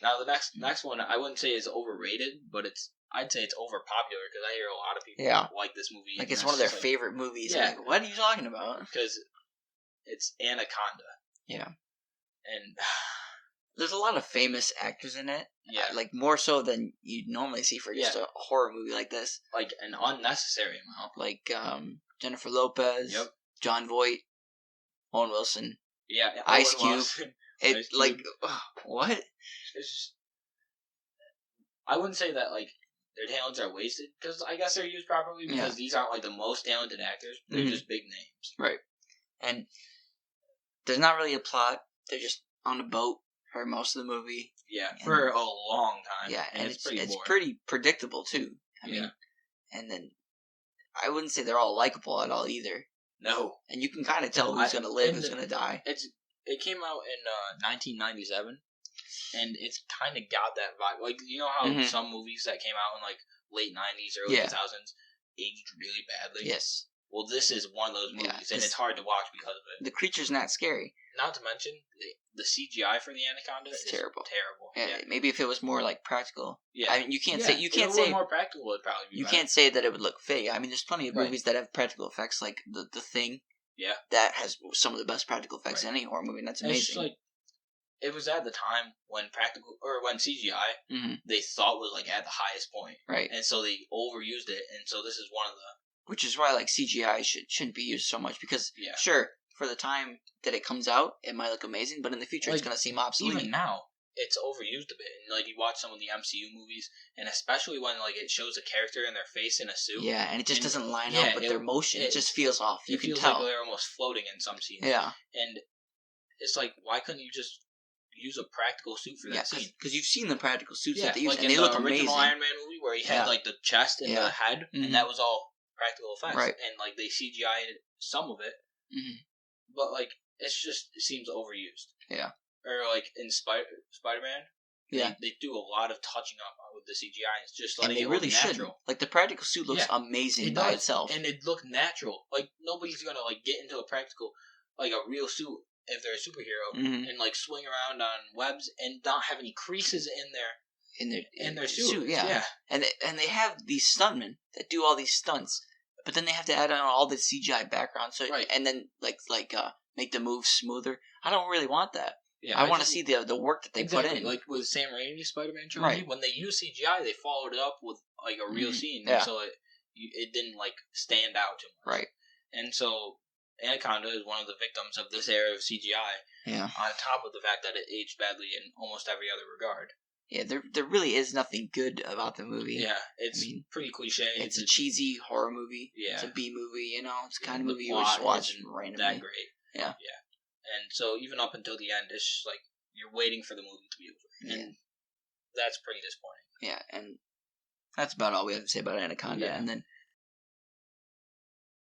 Now the next one I wouldn't say is overrated, but I'd say it's overpopular because I hear a lot of people like this movie. Like it's one of their favorite movies. Yeah. Like, what are you talking about? Because it's Anaconda. Yeah. And there's a lot of famous actors in it. Yeah. Like more so than you'd normally see for just a horror movie like this. Like an unnecessary amount. Like Jennifer Lopez, Jon Voight, Owen Wilson. Yeah. Ice Cube. What? It's just, I wouldn't say that like their talents are wasted because I guess they're used properly because these aren't like the most talented actors. They're just big names. Right. And there's not really a plot. They're just on a boat for most of the movie. Yeah, for a long time. Yeah, and it's pretty predictable too. I mean, and then I wouldn't say they're all likable at all either. No. And you can kind of tell who's going to live, who's going to die. It came out in 1997, and it's kind of got that vibe. Like, you know how some movies that came out in like late 90s, early 2000s aged really badly? Yes. Well, this is one of those movies, and it's hard to watch because of it. The creature's not scary. Not to mention, the CGI for the Anaconda is terrible. Yeah, maybe if it was more like practical. Yeah, I mean, you can't say more practical would probably be. You can't say that it would look fake. I mean, there's plenty of movies that have practical effects, like the Thing. Yeah, that has some of the best practical effects in any horror movie, and that's amazing. It's just like it was at the time when when CGI they thought was like at the highest point, right? And so they overused it, and so this is one of the. Which is why like CGI shouldn't be used so much because sure, for the time that it comes out, it might look amazing, but in the future it's going to seem obsolete. Even now, it's overused a bit. And like you watch some of the MCU movies, and especially when like it shows a character and their face in a suit. Yeah, and it just doesn't line up with their motion. It just feels off. You can feels tell. Like they're almost floating in some scenes. Yeah. And it's like, why couldn't you just use a practical suit for that scene? Because you've seen the practical suits that they use, like and they look amazing. In the original Iron Man movie where he had like the chest and the head, and that was all practical effects. Right. And like they CGI'd some of it. But like it seems overused. Yeah. Or like in Spider-Man, they do a lot of touching up with the CGI. It's just like and they really natural. Should. Like the practical suit looks amazing by itself, and it looked natural. Like nobody's gonna like get into a practical, like a real suit if they're a superhero and like swing around on webs and not have any creases in their suit. Yeah. And they have these stuntmen that do all these stunts, but then they have to add on all the CGI background. So and then like make the moves smoother. I don't really want that. Yeah, I want to see the work that they put in. Like with Sam Raimi's Spider-Man trilogy, when they use CGI, they followed it up with like a real scene, so it didn't like stand out too much. Right. And so Anaconda is one of the victims of this era of CGI. Yeah. On top of the fact that it aged badly in almost every other regard. Yeah, there really is nothing good about the movie. Yeah, it's pretty cliche. It's a cheesy horror movie. Yeah. It's a B movie, you know. It's the kind of movie you just watch randomly. That great. Yeah. Yeah. And so even up until the end, it's just like you're waiting for the movie to be over. And that's pretty disappointing. Yeah, and that's about all we have to say about Anaconda. Yeah. And then